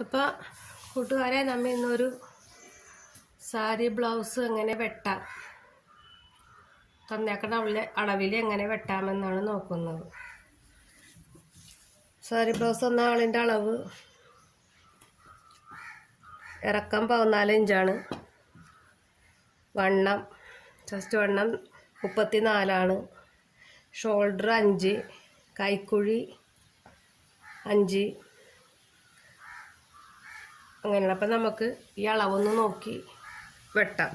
അപ്പോൾ കൂട്ടുകാരെ, നമ്മൾ ഇന്നൊരു സാരി ബ്ലൗസ് എങ്ങനെ വെട്ടാം, തന്നേക്കണ അളവിൽ എങ്ങനെ വെട്ടാമെന്നാണ് നോക്കുന്നത്. സാരി ബ്ലൗസ് എന്ന ആളിൻ്റെ അളവ് ഇറക്കം 14 ഇഞ്ചാണ്. വണ്ണം ചെസ്റ്റ് വണ്ണം 34ആണ്. ഷോൾഡർ 5, കൈക്കുഴി 5 അങ്ങനെയാണ്. അപ്പം നമുക്ക് ഈ അളവൊന്ന് നോക്കി വെട്ടാം.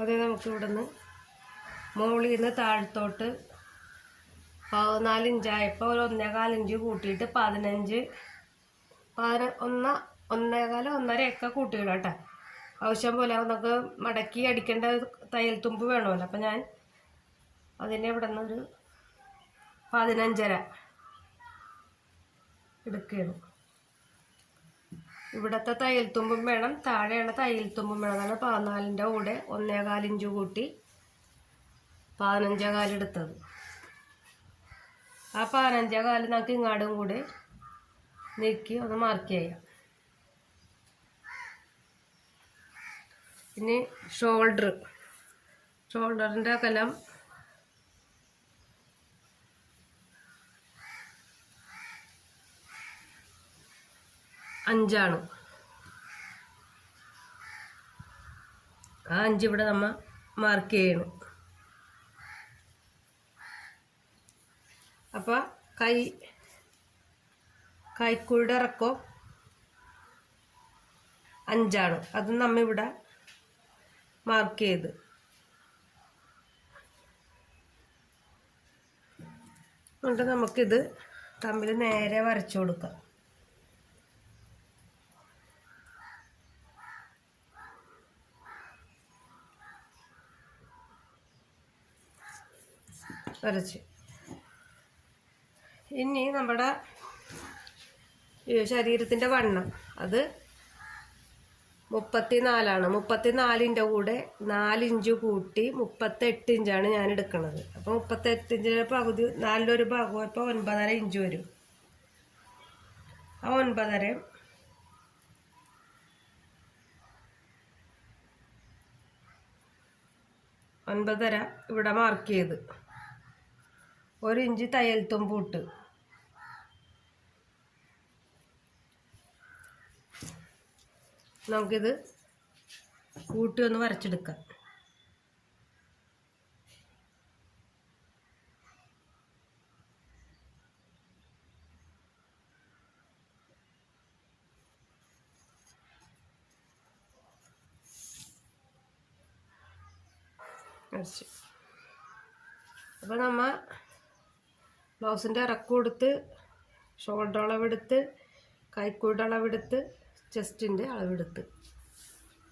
അത് നമുക്ക് ഇവിടുന്ന് മുകളിൽ നിന്ന് താഴത്തോട്ട് 14 ഇഞ്ചായപ്പോൾ ഒരു 1.25 ഇഞ്ച് കൂട്ടിയിട്ട് 15, 1.25, 1.5 കൂട്ടിയിടാം കേട്ടോ. ആവശ്യം പോലെ നമുക്ക് മടക്കി അടിക്കേണ്ട തയ്യൽ തുമ്പ് വേണമല്ലോ. അപ്പം ഞാൻ അതിനെ ഇവിടെ നിന്നൊരു 15.5 എടുക്കുകയാണ്. ഇവിടുത്തെ തയ്യൽ തുമ്പും വേണം, താഴെയുള്ള തയ്യൽ തുമ്പും വേണം. അതാണ് 14ൻ്റെ കൂടെ 1.25 ഇഞ്ച് കൂട്ടി 15.25 എടുത്തത്. ആ 15.25 നമുക്ക് ഇങ്ങാടും കൂടെ നീക്കി ഒന്ന് മാർക്ക് ചെയ്യാം. ഇനി ഷോൾഡറിൻ്റെ അകലം 5ആണ്. ആ 5 ഇവിടെ നമ്മൾ മാർക്ക് ചെയ്യണം. അപ്പോൾ കൈക്കുഴിയുടെ ഇറക്കം 5ആണ്. അത് നമ്മൾ ഇവിടെ മാർക്ക് ചെയ്ത് എന്നിട്ട് നമുക്കിത് തമ്മിൽ നേരെ വരച്ചു കൊടുക്കാം. വരച്ച് ഇനി നമ്മുടെ ശരീരത്തിൻ്റെ വണ്ണം അത് 34ആണ്. 34ൻ്റെ കൂടെ 4 ഇഞ്ച് കൂട്ടി 38 ഇഞ്ചാണ് ഞാൻ എടുക്കുന്നത്. അപ്പോൾ 38 ഇഞ്ചിൻ്റെ പകുതി 4 ഭാഗം ഇപ്പോൾ 9.5 ഇഞ്ച് വരും. ആ 9.5 ഇവിടെ മാർക്ക് ചെയ്ത് 1 ഇഞ്ച് തയ്യൽ തുമ്പ് ഇട്ട് നമുക്കിത് കൂട്ടി ഒന്ന് വരച്ചെടുക്കാം. അപ്പോൾ നമ്മൾ ബ്ലൗസിൻ്റെ ഇറക്കം കൊടുത്ത്, ഷോൾഡർ അളവെടുത്ത്, കൈക്കൂടെ അളവെടുത്ത്, ചെസ്റ്റിൻ്റെ അളവെടുത്ത്,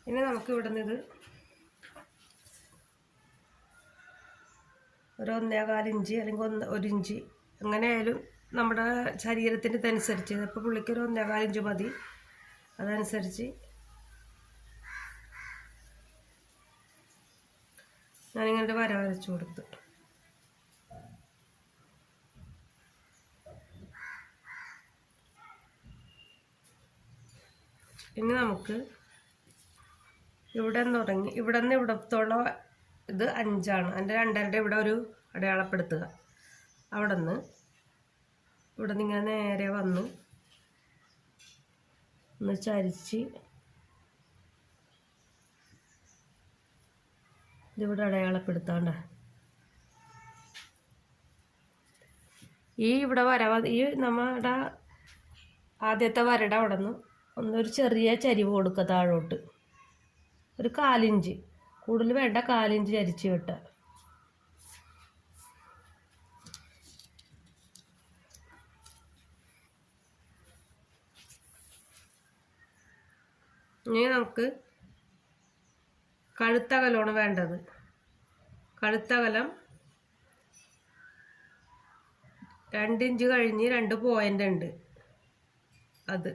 ഇനി നമുക്ക് ഇവിടെ നിന്ന് ഇത് ഒരു 1.25 ഇഞ്ച് അല്ലെങ്കിൽ 1 ഇഞ്ച് എങ്ങനെയായാലും നമ്മുടെ ശരീരത്തിൻ്റെ ഇതനുസരിച്ച്. ഇപ്പോൾ പുള്ളിക്കൊരു 1.25 ഇഞ്ച് മതി. അതനുസരിച്ച് ഞാനിങ്ങനെ വര വരച്ചു കൊടുത്തു. ഇനി നമുക്ക് ഇവിടെ നിന്ന് തുടങ്ങി, ഇവിടെ നിന്ന് ഇവിടത്തോളം ഇത് 5ആണ്. അതിൻ്റെ 2.5 ഇവിടെ ഒരു അടയാളപ്പെടുത്തുക. അവിടെ നിന്ന് ഇങ്ങനെ നേരെ വന്ന് ഒന്ന് ചരിച്ച് ഇതിവിടെ അടയാളപ്പെടുത്താണ്ട. ഇവിടെ ഈ നമ്മുടെ ആദ്യത്തെ വരയുടെ അവിടെ നിന്ന് ഒന്നൊരു ചെറിയ ചരിവ് കൊടുക്കുക താഴോട്ട്. ഒരു 1/4 ഇഞ്ച്, കൂടുതൽ വേണ്ട, 1/4 ഇഞ്ച് ചരിച്ച് കിട്ടുക. ഇനി നമുക്ക് കഴുത്തകലമാണ് വേണ്ടത്. കഴുത്തകലം 2 ഇഞ്ച് കഴിഞ്ഞ് 2 പോയിൻ്റ് ഉണ്ട്. അത്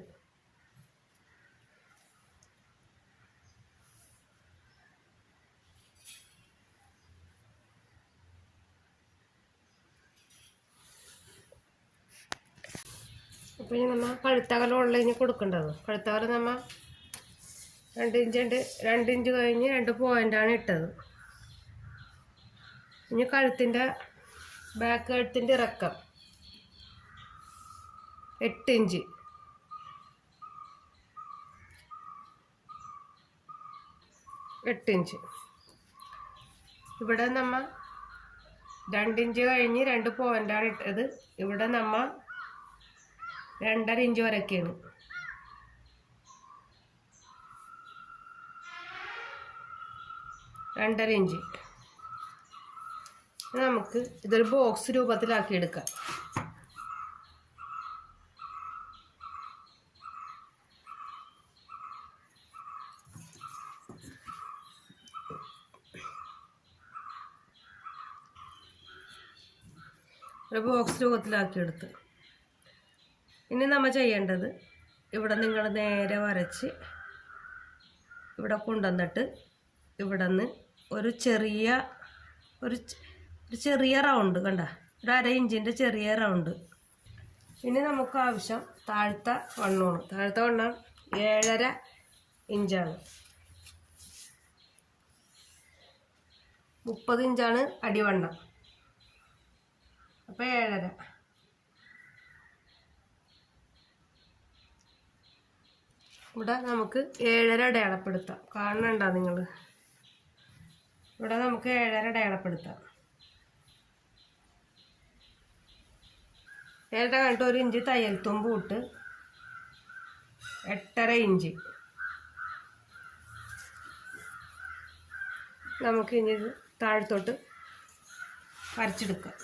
അപ്പോൾ ഇനി നമ്മൾ കഴുത്തകലമുള്ള ഇനി കൊടുക്കേണ്ടത്. കഴുത്തകലം നമ്മൾ 2 ഇഞ്ച് ഉണ്ട്. 2 ഇഞ്ച് കഴിഞ്ഞ് 2 പോയിൻ്റാണ് ഇട്ടത്. ഇനി കഴുത്തിൻ്റെ ബാക്ക് കഴുത്തിൻ്റെ ഇറക്കം 8 ഇഞ്ച്. 8 ഇഞ്ച്. ഇവിടെ നമ്മൾ 2 ഇഞ്ച് കഴിഞ്ഞ് 2 പോയിൻ്റാണ് ഇട്ടത്. ഇവിടെ നമ്മൾ 2.5 ഇഞ്ച് വരയ്ക്കാണ്. 2.5 ഇഞ്ച്. നമുക്ക് ഇതൊരു ബോക്സ് രൂപത്തിലാക്കി എടുക്കാം. ഒരു ബോക്സ് രൂപത്തിലാക്കിയെടുത്ത് ഇനി നമ്മൾ ചെയ്യേണ്ടത്, ഇവിടെ നിങ്ങൾ നേരെ വരച്ച് ഇവിടെ കൊണ്ടുവന്നിട്ട് ഇവിടെ നിന്ന് ഒരു ചെറിയ റൗണ്ട് കണ്ട, ഒരു 1/2 ഇഞ്ചിൻ്റെ ചെറിയ റൗണ്ട്. ഇനി നമുക്ക് ആവശ്യം താഴത്തെ വണ്ണമാണ്. താഴത്തെ വണ്ണം 7.5 ഇഞ്ചാണ്. 30 ഇഞ്ചാണ് അടിവണ്ണം. അപ്പോൾ 7.5. ഇവിടെ നമുക്ക് 7.5 അടയാളപ്പെടുത്താം. കാണുന്നുണ്ടോ നിങ്ങൾ? ഇവിടെ നമുക്ക് 7.5 അടയാളപ്പെടുത്താം. 7.5 കണ്ടിട്ട് 1 ഇഞ്ച് തയ്യൽ തുമ്പ് ഇട്ട് 8.5 ഇഞ്ച്. നമുക്കിനി ഇത് താഴത്തോട്ട് വരച്ചെടുക്കാം.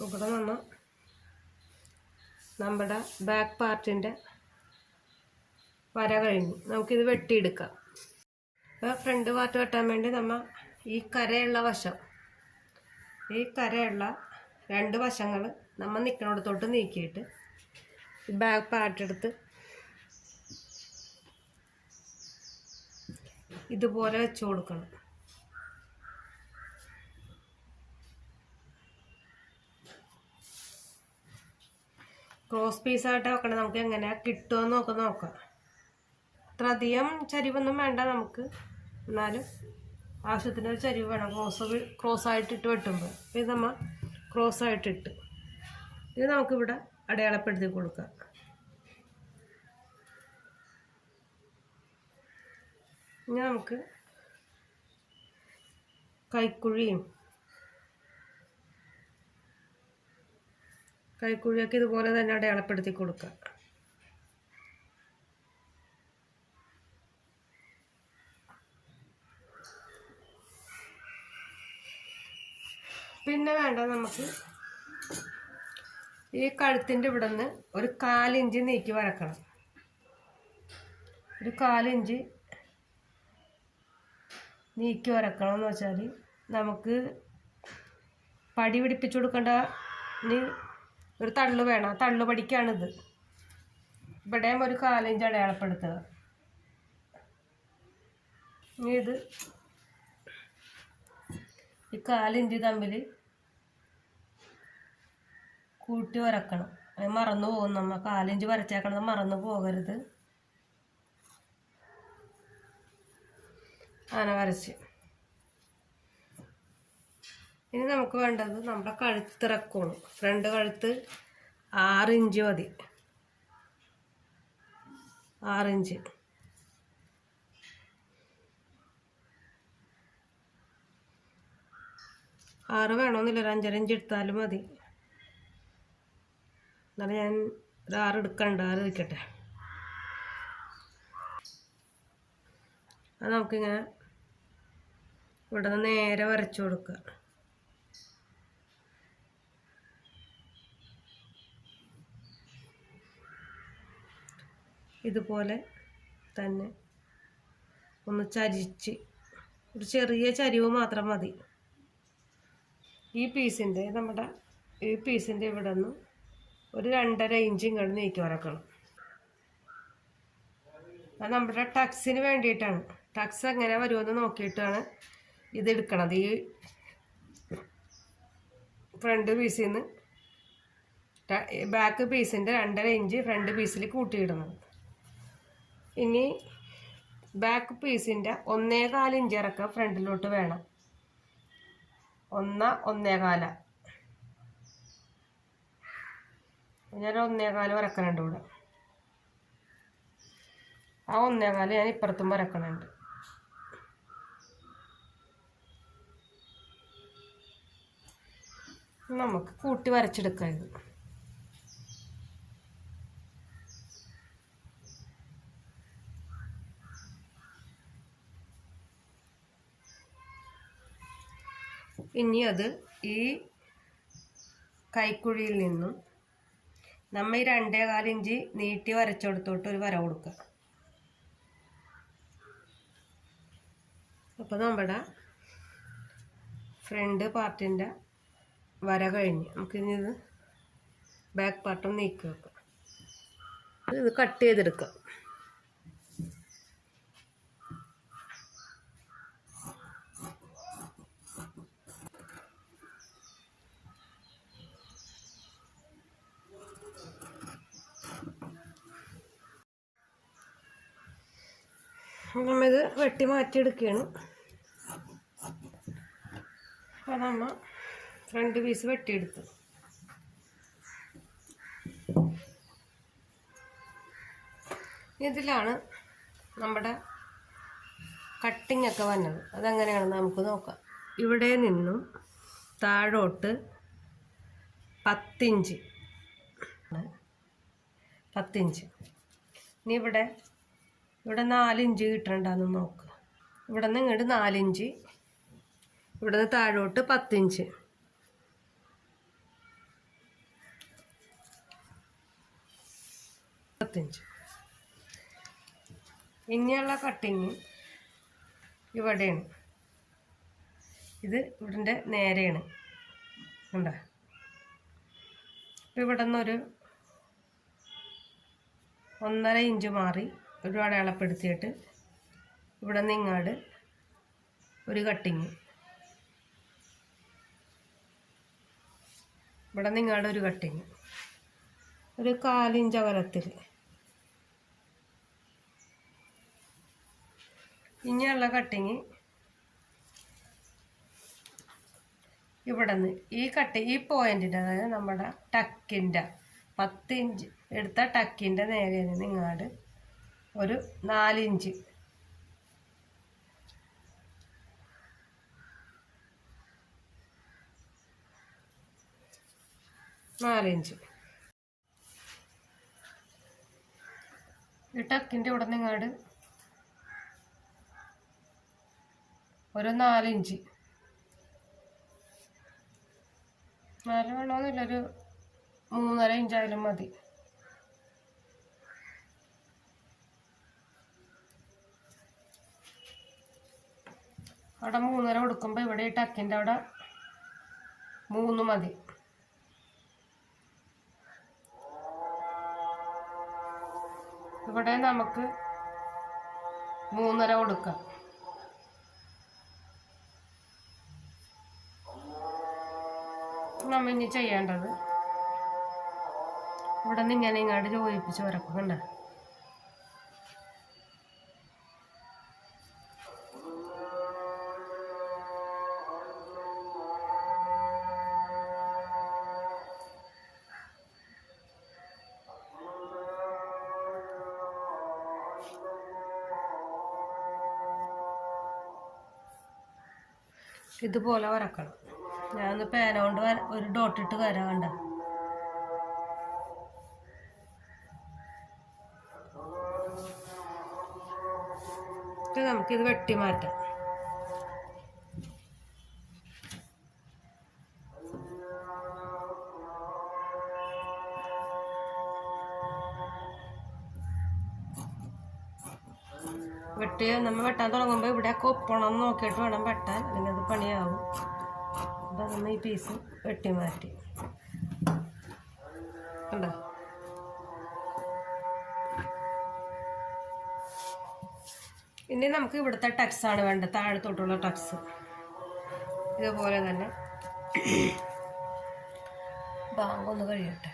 ഇവിടെ നമ്മൾ നമ്മുടെ ബാക്ക് പാർട്ടിൻ്റെ വര കഴിഞ്ഞു. നമുക്കിത് വെട്ടിയെടുക്കാം. ഇപ്പോൾ ഫ്രണ്ട് പാർട്ട് വെട്ടാൻ വേണ്ടി നമ്മൾ ഈ കരയുള്ള വശം, ഈ കരയുള്ള 2 വശങ്ങൾ നമ്മൾ നിൽക്കുന്നിടത്തോട്ട് നീക്കിയിട്ട് ബാക്ക് പാർട്ട് എടുത്ത് ഇതുപോലെ വെച്ച് കൊടുക്കണം. ക്രോസ് പീസായിട്ട് വെക്കണം. നമുക്ക് എങ്ങനെ കിട്ടുമെന്ന് നോക്കാം. അത്ര അധികം ചരിവൊന്നും വേണ്ട നമുക്ക്, എന്നാലും ആവശ്യത്തിനൊരു ചരിവ് വേണം. ക്രോസ് ആയിട്ടിട്ട് വെട്ടുമ്പോൾ ഇത് നമ്മൾ ക്രോസ് ആയിട്ടിട്ട് ഇത് നമുക്കിവിടെ അടയാളപ്പെടുത്തി കൊടുക്കാം. ഇനി നമുക്ക് കൈക്കുഴിയൊക്കെ ഇതുപോലെ തന്നെ അടയാളപ്പെടുത്തി കൊടുക്കുക. പിന്നെ വേണ്ട നമുക്ക് ഈ കഴുത്തിൻ്റെ ഇവിടെ നിന്ന് ഒരു 1/4 ഇഞ്ച് നീക്കി വരക്കണം. ഒരു 1/4 ഇഞ്ച് നീക്കി വരക്കണം എന്ന് വെച്ചാൽ നമുക്ക് പടി പിടിപ്പിച്ചു കൊടുക്കേണ്ട. ഇനി ഒരു തള്ളു വേണം. തള്ളു പടിക്കാണിത്. ഇവിടെയും ഒരു 1/4 ഇഞ്ച് അടയാളപ്പെടുത്തുക. ഇനി ഇത് ഈ 1/4 ഇഞ്ച് തമ്മിൽ കൂട്ടി വരക്കണം. അത് മറന്നു പോകും. നമ്മൾ 1/4 ഇഞ്ച് വരച്ചേക്കണത് മറന്നു പോകരുത്. അങ്ങനെ വരച്ച് ഇനി നമുക്ക് വേണ്ടത് നമ്മുടെ കഴുത്തിറക്കമാണ്. ഫ്രണ്ട് കഴുത്ത് 6 ഇഞ്ച് മതി. 6 ഇഞ്ച്. ആറ് വേണമെന്നില്ല, ഒരു 5.5 ഇഞ്ച് എടുത്താലും മതി. എന്നാലും ഞാൻ ഒരു 6 എടുക്കണ്ട, 6 ഇരിക്കട്ടെ. അത് നമുക്കിങ്ങനെ ഇവിടെ നിന്ന് നേരെ വരച്ചു കൊടുക്കുക. ഇതുപോലെ തന്നെ ഒന്ന് ചരിച്ച്, ഒരു ചെറിയ ചരിവ് മാത്രം മതി. ഈ പീസിൻ്റെ ഇവിടെ നിന്ന് ഒരു 2.5 ഇഞ്ച് ഇങ്ങോട്ട് നീക്കി വരക്കണം. അത് നമ്മുടെ ടക്സിന് വേണ്ടിയിട്ടാണ്. ടക്സ് എങ്ങനെ വരുമെന്ന് നോക്കിയിട്ടാണ് ഇത് എടുക്കണത്. ഈ ഫ്രണ്ട് പീസിൽ നിന്ന് ബാക്ക് പീസിൻ്റെ 2.5 ഇഞ്ച് ഫ്രണ്ട് പീസിൽ കൂട്ടിയിടുന്നത്. ഇനി ബാക്ക് പീസിൻ്റെ 1.25 ഇഞ്ച് ഇറക്കം ഫ്രണ്ടിലോട്ട് വേണം. 1.25 ഞാൻ 1.25 വരക്കണുണ്ട് ഇവിടെ. ആ 1.25 ഞാൻ ഇപ്പുറത്തും വരക്കണുണ്ട്. നമുക്ക് കൂട്ടി വരച്ചെടുക്കാം ഇത്. ഇനി അത് ഈ കൈക്കുഴിയിൽ നിന്നും നമ്മൾ ഈ 2.25 ഇഞ്ച് നീട്ടി വരച്ചെടുത്തോട്ട് ഒരു വര കൊടുക്കുക. അപ്പോൾ നമ്മുടെ ഫ്രണ്ട് പാർട്ടിൻ്റെ വര കഴിഞ്ഞ് നമുക്കിനി ഇത് ബാക്ക് പാർട്ടും നീക്കി വെക്കാം. ഇത് കട്ട് ചെയ്തെടുക്കാം. നമ്മിത് വെട്ടി മാറ്റിയെടുക്കുകയാണ്. അപ്പോൾ നമ്മൾ ഫ്രണ്ട് പീസ് വെട്ടിയെടുത്തു. ഇതിലാണ് നമ്മുടെ കട്ടിങ് ഒക്കെ വന്നത്. അതെങ്ങനെയാണെന്ന് നമുക്ക് നോക്കാം. ഇവിടെ നിന്നും താഴോട്ട് 10 ഇഞ്ച്. ഇനി ഇവിടെ 4 ഇഞ്ച് കിട്ടണ്ടെന്ന് നോക്കുക. ഇവിടെ നിന്ന് ഇങ്ങോട്ട് 4 ഇഞ്ച്, ഇവിടെ നിന്ന് താഴോട്ട് 10 ഇഞ്ച്. ഇനിയുള്ള കട്ടിങ് ഇവിടെയാണ്. ഇത് ഇവിടെ നേരെയാണ് കണ്ടോ. ഇപ്പം ഇവിടെ നിന്നൊരു 1.5 ഇഞ്ച് മാറി ഒരു അടയാളപ്പെടുത്തിയിട്ട് ഇവിടെ നിന്ന് ഇങ്ങോട്ട് ഒരു കട്ടിങ്, ഇവിടെ നിന്ന് ഇങ്ങോട്ട് ഒരു കട്ടിങ്, ഒരു 1/4 ഇഞ്ച് അകലത്തിൽ. ഇനിയുള്ള കട്ടിങ് ഇവിടെ നിന്ന് ഈ പോയിന്റിൻ്റെ, അതായത് നമ്മുടെ ടക്കിൻ്റെ 10 ഇഞ്ച് എടുത്ത ടക്കിൻ്റെ നേരെ നിന്ന് ഇങ്ങോട്ട് ഒരു 4 ഇഞ്ച്, ഈ ടക്കിൻ്റെ ഇവിടെ നിന്ന് ഇങ്ങോട്ട് ഒരു 4 ഇഞ്ച്, 4 വേണമെന്നില്ല, ഒരു 3.5 ഇഞ്ചായാലും മതി. അവിടെ 3.5 കൊടുക്കുമ്പോൾ ഇവിടെ ഈ ടക്കിൻ്റെ അവിടെ 3 മതി. ഇവിടെ നമുക്ക് 3.5 കൊടുക്കാം. നമ്മൾ ഇനി ചെയ്യേണ്ടത് ഇവിടെ നിന്ന് ഇങ്ങനെ ഇങ്ങോട്ട് യോജിപ്പിച്ച് വരക്കണ്ട. ഇതുപോലെ വരക്കണം. ഞാനൊന്ന് പേന കൊണ്ട് ഒരു ഡോട്ടിട്ട് വരാൻ കണ്ട. നമുക്കിത് വെട്ടി മാറ്റാം. നമ്മൾ വെട്ടാൻ തുടങ്ങുമ്പോൾ ഇവിടെയൊക്കെ ഒപ്പണം നോക്കിയിട്ട് വേണം വെട്ടാൻ, അല്ലെങ്കിൽ അത് പണിയാവും. അപ്പം അതൊന്ന് ഈ പീസ് വെട്ടി മാറ്റി കണ്ടോ. ഇനി നമുക്ക് ഇവിടുത്തെ ടക്സാണ് വേണ്ടത്, താഴത്തോട്ടുള്ള ടക്സ്. ഇതുപോലെ തന്നെ ബാങ്ക് ഒന്ന് കഴിയട്ടെ.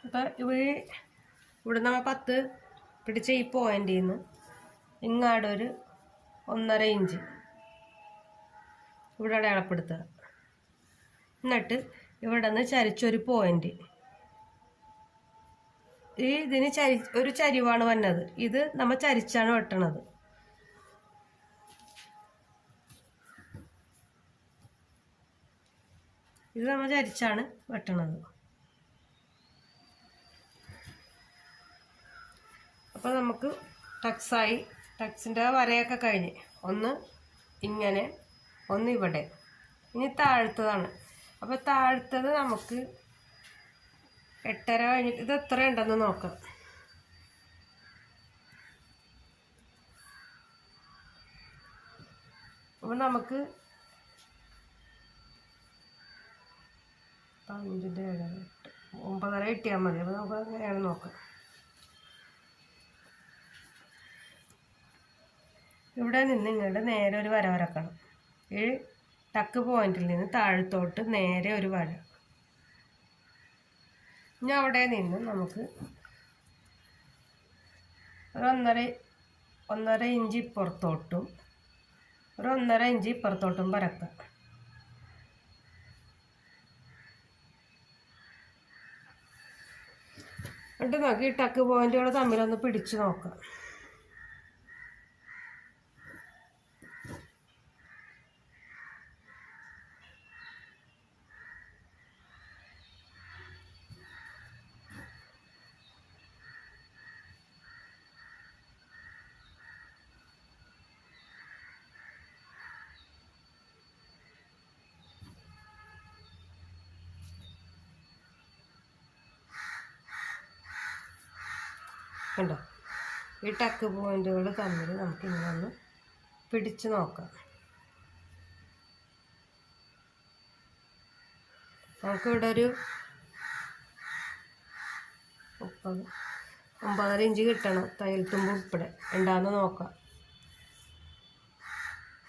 അപ്പം ഇവിടെ നമ്മൾ 10 പിടിച്ച ഈ പോയിൻ്റിൽ നിന്ന് ഇങ്ങാടൊരു 1.5 ഇഞ്ച് ഇവിടെ അടയാളപ്പെടുത്തുക. എന്നിട്ട് ഇവിടെ നിന്ന് ചരിച്ചൊരു പോയിൻ്റ്, ഇതിന് ഒരു ചരിവാണ് വന്നത്. ഇത് നമ്മൾ ചരിച്ചാണ് വെട്ടണത്. ഇത് നമ്മൾ ചരിച്ചാണ് വെട്ടണത്. അപ്പോൾ നമുക്ക് ടക്സായി. ടക്സിൻ്റെ വരയൊക്കെ കഴിഞ്ഞ്, ഒന്ന് ഇങ്ങനെ, ഒന്ന് ഇവിടെ. ഇനി താഴ്ത്തതാണ്. അപ്പോൾ താഴ്ത്തത് നമുക്ക് 8.5 കഴിഞ്ഞിട്ട് ഇത് എത്ര ഉണ്ടെന്ന് നോക്കാം. അപ്പോൾ നമുക്ക് 5ൻ്റെ 7 9.5 കിട്ടിയാൽ മതി. അപ്പോൾ നമുക്ക് അങ്ങനെയാണ് നോക്കാം. ഇവിടെ നിന്ന് ഇങ്ങോട്ട് നേരെ ഒരു വര വരക്കണം. ഈ ടക്ക് പോയിന്റിൽ നിന്ന് താഴത്തോട്ട് നേരെ ഒരു വര. ഇനി അവിടെ നിന്ന് നമുക്ക് ഒരു 1.5 ഇഞ്ച് ഇപ്പുറത്തോട്ടും ഒരു 1.5 ഇഞ്ച് ഇപ്പുറത്തോട്ടും വരക്കാം. എന്നിട്ട് നോക്കി ഈ ടക്ക് പോയിന്റുകൾ തമ്മിലൊന്ന് പിടിച്ചു നോക്കാം. കണ്ടോ, ഈ ടക്ക് പോയിന്റുകൾ തമ്മിൽ നമുക്ക് ഇങ്ങനെ ഒന്ന് പിടിച്ച് നോക്കാം. നമുക്കിവിടെ ഒരു 9.5 ഇഞ്ച് കിട്ടണം, തയ്യൽ തുമ്പ് ഉൾപ്പെടെ ഉണ്ടാകുന്ന നോക്കാം.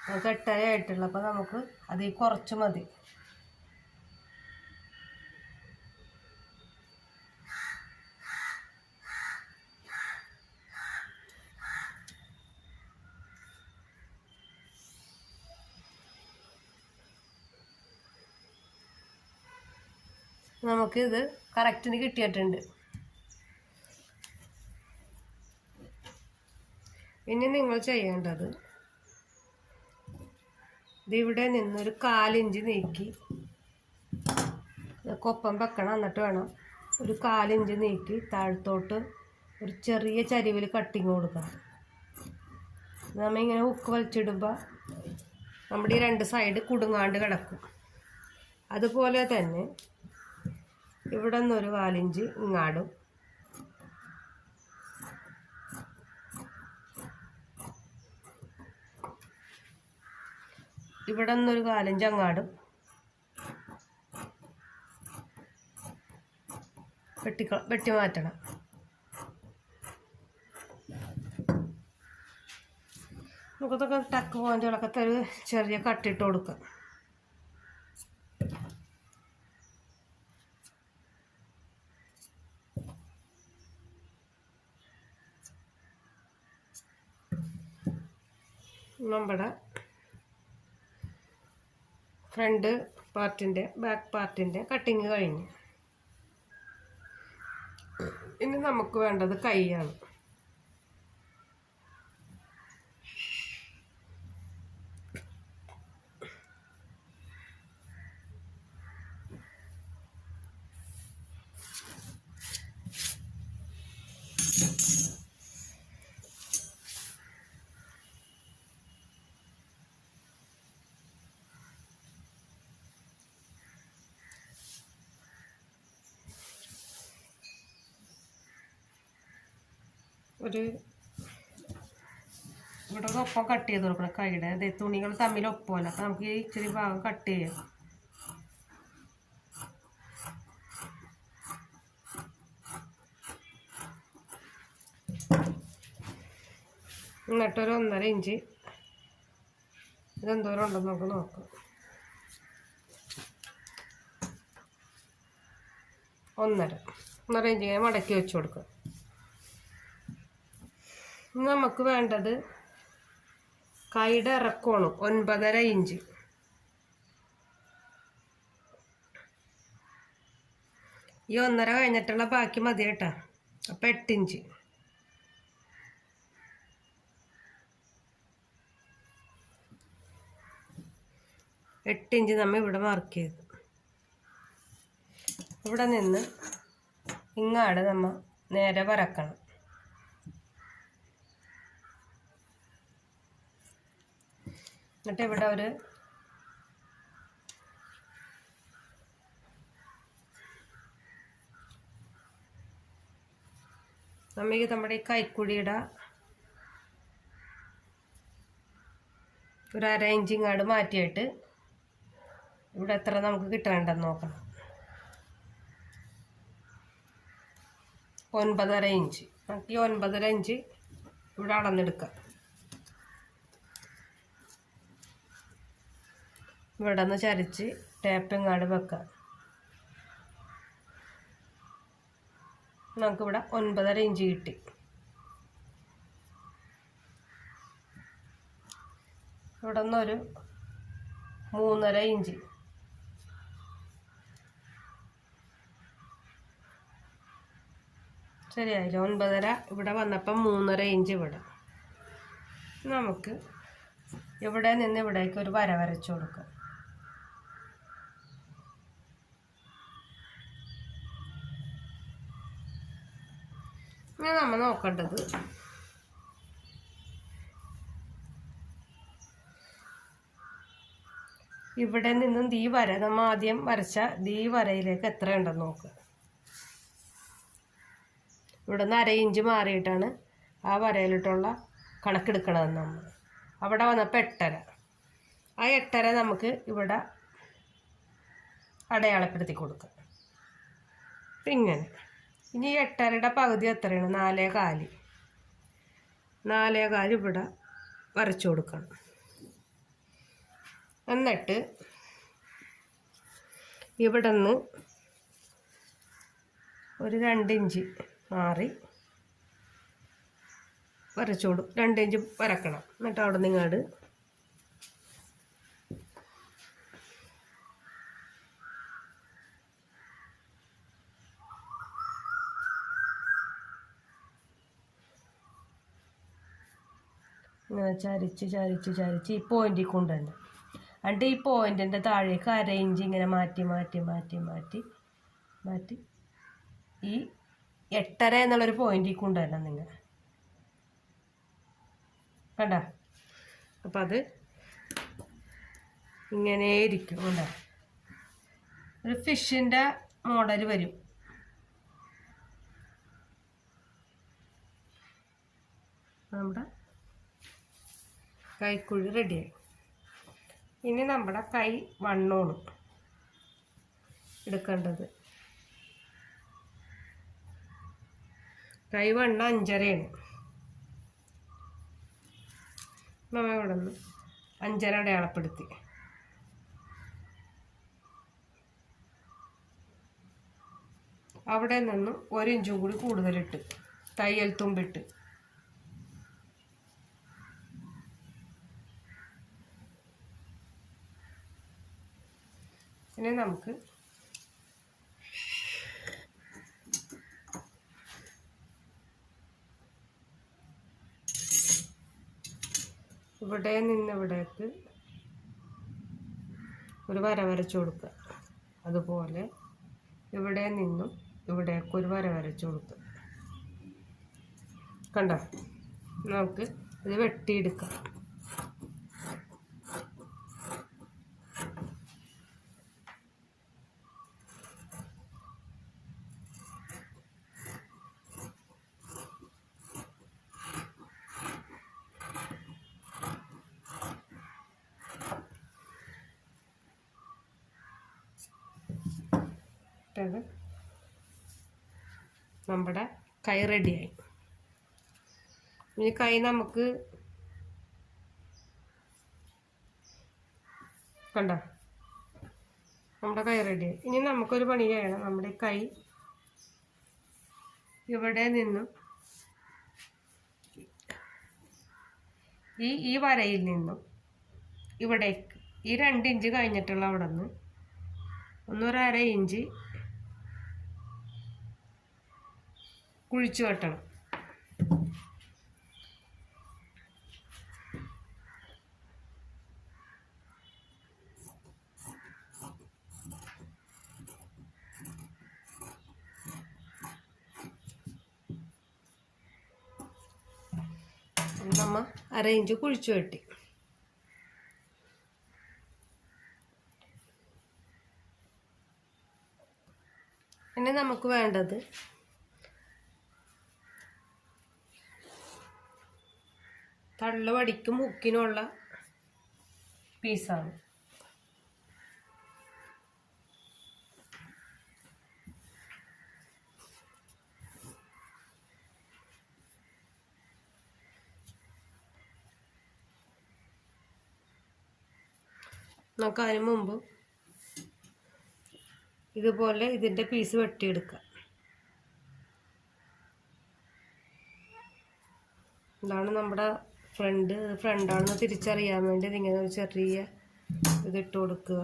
നമുക്ക് 8.5 ആയിട്ടുള്ള, അപ്പോൾ നമുക്ക് അതിൽ കുറച്ച് മതി. നമുക്കിത് കറക്റ്റിന് കിട്ടിയിട്ടുണ്ട്. ഇനി നിങ്ങൾ ചെയ്യേണ്ടത് ഇതിവിടെ നിന്നൊരു 1/4 ഇഞ്ച് നീക്കി കൊപ്പം വെക്കണം. എന്നിട്ട് വേണം ഒരു 1/4 ഇഞ്ച് നീക്കി താഴത്തോട്ട് ഒരു ചെറിയ ചരിവിൽ കട്ടിങ് കൊടുക്കണം. നമ്മളിങ്ങനെ ഹുക്ക് വലിച്ചിടുമ്പോൾ നമ്മുടെ ഈ 2 സൈഡ് കുടുങ്ങാണ്ട് കിടക്കും. അതുപോലെ തന്നെ ഇവിടെ നിന്നൊരു 1/4 ഇഞ്ച് ഇങ്ങാടും, ഇവിടെ നിന്നൊരു 1/4 ഇഞ്ച് അങ്ങാടും വെട്ടി മാറ്റണം. നമുക്കതൊക്കെ ടക്ക് പോയിന്റുകളൊക്കെ ഒരു ചെറിയ കട്ടിട്ട് കൊടുക്കാം. നമ്മുടെ ഫ്രണ്ട് പാർട്ടിൻ്റെ ബാക്ക് പാർട്ടിൻ്റെ കട്ടിങ് കഴിഞ്ഞു. ഇനി നമുക്ക് വേണ്ടത് കൈയാണ്. ഒരു ഇവിടെ ഒപ്പം കട്ട് ചെയ്ത് കൊടുക്കണം കൈയുടെ അതെ തുണികൾ തമ്മിൽ ഒപ്പമല്ല. അപ്പം നമുക്ക് ഈ ഇച്ചിരി ഭാഗം കട്ട് ചെയ്യാം. എന്നിട്ടൊരു 1.5 ഇഞ്ച് ഇതെന്തോരം ഉണ്ടെന്ന് നമുക്ക് നോക്കാം. 1.5 ഇഞ്ച് ഇങ്ങനെ മടക്കി വെച്ച് കൊടുക്കുക. നമുക്ക് വേണ്ടത് കൈയുടെ ഇറക്കമാണ് 9.5 ഇഞ്ച്. ഈ 1.5 കഴിഞ്ഞിട്ടുള്ള ബാക്കി മതി കേട്ടോ. അപ്പം 8 ഇഞ്ച്. നമ്മൾ ഇവിടെ മാർക്ക് ചെയ്തു. ഇവിടെ നിന്ന് ഇങ്ങാട് നമ്മൾ നേരെ വരക്കണം. എന്നിട്ട് ഇവിടെ ഒരു നമുക്ക് നമ്മുടെ ഈ കൈക്കുഴിയുടെ ഒരു 1/2 ഇഞ്ച് ഇങ്ങാട് മാറ്റിയിട്ട് ഇവിടെ എത്ര നമുക്ക് കിട്ടേണ്ടെന്ന് നോക്കണം. 9.5 ഇഞ്ച്. നമുക്ക് ഈ 9.5 ഇഞ്ച് ഇവിടെ അളന്നെടുക്കാം. ഇവിടെ നിന്ന് ചരിച്ച് ടേപ്പ് ഇങ്ങാട് വെക്കാം. നമുക്കിവിടെ 9.5 ഇഞ്ച് കിട്ടി. ഇവിടെ നിന്നൊരു 3.5 ഇഞ്ച് ശരിയായില്ല. 9.5 ഇവിടെ വന്നപ്പം 3.5 ഇഞ്ച് ഇവിടെ. നമുക്ക് ഇവിടെ നിന്ന് ഇവിടേക്ക് ഒരു വര വരച്ചു കൊടുക്കാം. ഇനി നമ്മൾ നോക്കേണ്ടത് ഇവിടെ നിന്നും ഈ വര നമ്മൾ ആദ്യം വരച്ച ഈ വരയിലേക്ക് എത്ര ഉണ്ടെന്ന് നോക്കുക. ഇവിടെ നിന്ന് 1/2 ഇഞ്ച് മാറിയിട്ടാണ് ആ വരയിലിട്ടുള്ള കണക്കെടുക്കണമെന്ന് നമ്മൾ. അവിടെ വന്നപ്പോൾ 8.5. ആ 8.5 നമുക്ക് ഇവിടെ അടയാളപ്പെടുത്തി കൊടുക്കാം. ഇങ്ങനെ. ഇനി 8.5യുടെ പകുതി എത്രയാണ്? 4.25. 4.25 ഇവിടെ വരച്ചു കൊടുക്കണം. എന്നിട്ട് ഇവിടെ നിന്ന് ഒരു 2 ഇഞ്ച് മാറി വരച്ചോടും. 2 ഇഞ്ച് വരക്കണം. എന്നിട്ട് അവിടെ നിങ്ങാട് ഇങ്ങനെ ചരിച്ച് ഈ പോയിന്റിൽ കൊണ്ടുതന്നെ. എന്നിട്ട് ഈ പോയിന്റിൻ്റെ താഴേക്ക് 1/2 ഇഞ്ച് ഇങ്ങനെ മാറ്റി ഈ 8.5 എന്നുള്ളൊരു പോയിന്റിൽ കൊണ്ടുതന്നെ നിങ്ങൾ കണ്ട. അപ്പം അത് ഇങ്ങനെ ഇരിക്കും. കണ്ട, ഒരു ഫിഷിൻ്റെ മോഡൽ വരും. നമ്മുടെ കൈക്കുഴി റെഡിയായി. ഇനി നമ്മുടെ കൈ വണ്ണമാണ് എടുക്കേണ്ടത്. കൈ വണ്ണ 5.5ആണ്. നമ്മൾ ഇവിടെ നിന്ന് 5.5 അടയാളപ്പെടുത്തി. അവിടെ നിന്നും 1 ഇഞ്ചും കൂടി കൂടുതലിട്ട് തയ്യൽ തുമ്പിട്ട് ഇനി നമുക്ക് ഇവിടെ നിന്ന് ഇവിടേക്ക് ഒരു വര വരച്ചു കൊടുക്കുക. അതുപോലെ ഇവിടെ നിന്നും ഇവിടേക്ക് ഒരു വര വരച്ചു കൊടുക്കുക. കണ്ടോ? നമുക്ക് ഇത് വെട്ടിയെടുക്കാം. ഇട്ടത് നമ്മുടെ കൈ റെഡിയായി. ഇനി കൈ നമുക്ക് കണ്ടോ, നമ്മുടെ കൈ റെഡിയായി. ഇനി നമുക്കൊരു പണി ചെയ്യണം. നമ്മുടെ കൈ ഇവിടെ നിന്നും ഈ വരയിൽ നിന്നും ഇവിടേക്ക് ഈ 2 ഇഞ്ച് കഴിഞ്ഞിട്ടുള്ള അവിടെ നിന്ന് 1.5 ഇഞ്ച് കുഴിച്ചു വെട്ടണം. നമ്മൾ 1/2 ഇഞ്ച് കുഴിച്ചു വെട്ടി. പിന്നെ നമുക്ക് വേണ്ടത് തള്ളുവടിക്കും ഹുക്കിനുള്ള പീസാണ്. നമുക്ക് അതിന് മുമ്പ് ഇതുപോലെ ഇതിൻ്റെ പീസ് വെട്ടിയെടുക്കാം. ഇതാണ് നമ്മുടെ ഫ്രണ്ടാണെന്ന് തിരിച്ചറിയാൻ വേണ്ടി ഇതിങ്ങനെ ഒരു ചെറിയ ഇതിട്ട് കൊടുക്കുക.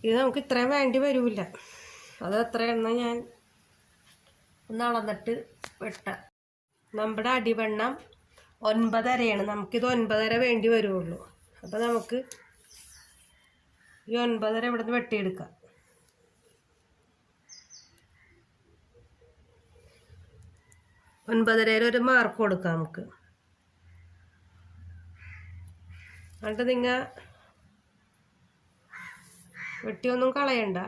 ഇത് നമുക്ക് ഇത്രയും വേണ്ടി വരില്ല. അത് എത്രയെന്ന് ഞാൻ ഒന്ന് അളന്നിട്ട് വെട്ടാം. നമ്മുടെ അടിവണ്ണം 9.5 നമുക്കിത് 9.5 വേണ്ടി വരുള്ളൂ. അപ്പം നമുക്ക് ഈ 9.5 ഇവിടെ നിന്ന് വെട്ടിയെടുക്കാം. ഒരു മാർക്ക് കൊടുക്കാം നമുക്ക്. എന്നിട്ട് നിങ്ങൾ വെട്ടിയൊന്നും കളയണ്ട.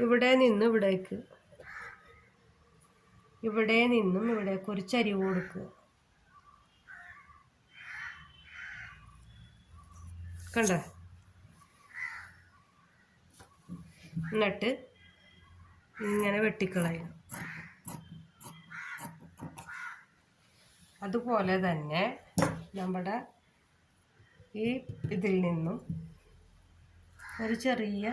ഇവിടെ നിന്ന് ഇവിടേക്ക്, ഇവിടെ നിന്നും ഇവിടേക്ക് ഒരു ചരിവ് കൊടുക്കുക. കണ്ട, എന്നിട്ട് ഇങ്ങനെ വെട്ടിക്കളയണം. അതുപോലെ തന്നെ നമ്മുടെ ഈ ഇതിൽ നിന്നും ഒരു ചെറിയ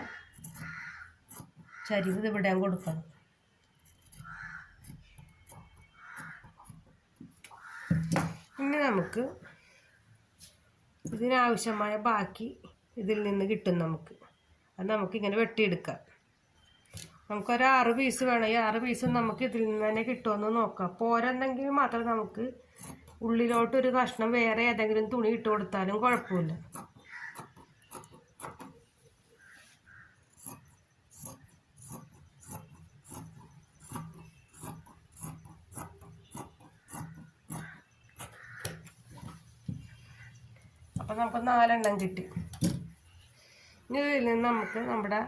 ചരിവ് ഇവിടെ കൊടുക്കണം. ഇനി നമുക്ക് ഇതിനാവശ്യമായ ബാക്കി ഇതിൽ നിന്ന് കിട്ടും നമുക്ക്. അത് നമുക്കിങ്ങനെ വെട്ടിയെടുക്കാം. നമുക്കൊരു 6 പീസ് വേണം. ഈ 6 പീസും നമുക്ക് ഇതിൽ നിന്ന് തന്നെ കിട്ടുമെന്ന് നോക്കാം. പോരെന്നെങ്കിൽ മാത്രം നമുക്ക് ഉള്ളിലോട്ടൊരു കഷ്ണം വേറെ ഏതെങ്കിലും തുണി ഇട്ട് കൊടുത്താലും കുഴപ്പമില്ല. അപ്പം നമുക്ക് 4 എണ്ണം കിട്ടി. ഇനി ഇതിൽ നിന്ന് നമുക്ക് നമ്മുടെ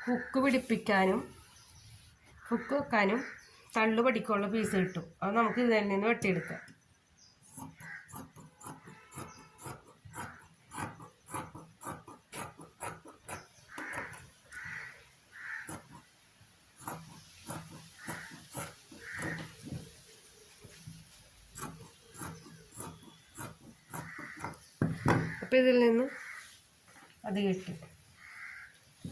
ഹുക്ക് പിടിപ്പിക്കാനും ഹുക്ക് വെക്കാനും തള്ളു പഠിക്കാനുള്ള പീസ് കിട്ടും. അത് നമുക്ക് ഇതിൽ നിന്ന് വെട്ടിയെടുക്കാം. അപ്പം ഇതിൽ നിന്ന് അത് കിട്ടി.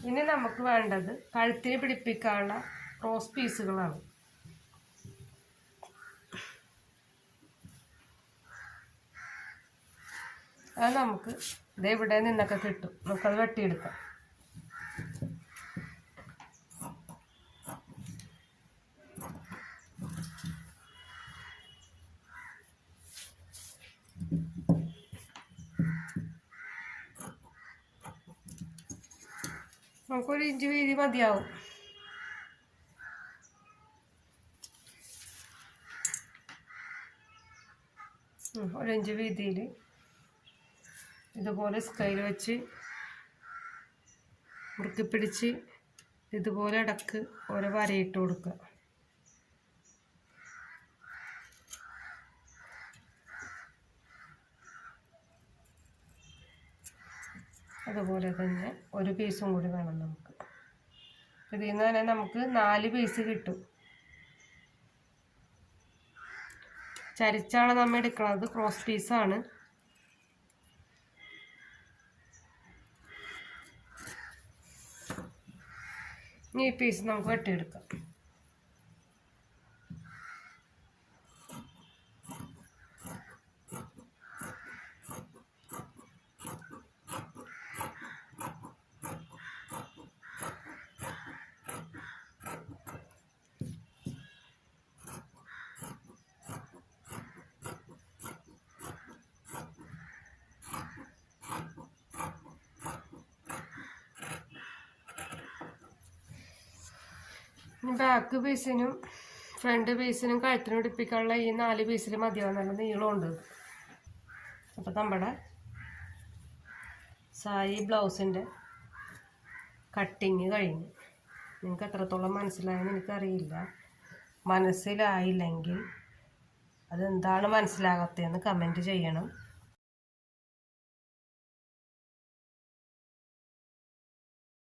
ഇനി നമുക്ക് വേണ്ടത് കഴുത്തിന് പിടിപ്പിക്കാനുള്ള ക്രോസ് പീസുകളാണ്. അത് നമുക്ക് ഇവിടെ നിന്നൊക്കെ കിട്ടും. നമുക്കത് വെട്ടിയെടുക്കാം. നമുക്കൊരു 1 ഇഞ്ച് വീതി മതിയാവും. ഒരു 1 ഇഞ്ച് വീതിയിൽ ഇതുപോലെ സ്കെയിൽ വെച്ച് മുറുക്കി പിടിച്ച് ഇതുപോലെ ഇടക്ക് ഓരോ വരയിട്ട് കൊടുക്കുക. അതുപോലെ തന്നെ ഒരു പീസും കൂടി വേണം നമുക്ക്. ഇതിൽ നിന്ന് തന്നെ നമുക്ക് 4 പീസ് കിട്ടും. ചരിച്ചാണ് നമ്മൾ എടുക്കുന്നത്, ക്രോസ് പീസാണ്. ഈ പീസ് നമുക്ക് വെട്ടിയെടുക്കാം. ബാക്ക് പീസിനും ഫ്രണ്ട് പീസിനും കഴുത്തിനും പിടിപ്പിക്കാനുള്ള ഈ 4 പീസിൽ മതിയാവും. നല്ല നീളമുണ്ട്. അപ്പം നമ്മുടെ സാരി ബ്ലൗസിൻ്റെ കട്ടിങ് കഴിഞ്ഞു. നിങ്ങൾക്ക് എത്രത്തോളം മനസ്സിലായെന്ന് എനിക്കറിയില്ല. മനസ്സിലായില്ലെങ്കിൽ അതെന്താണ് മനസ്സിലാകാത്തതെന്ന് കമൻറ്റ് ചെയ്യണം.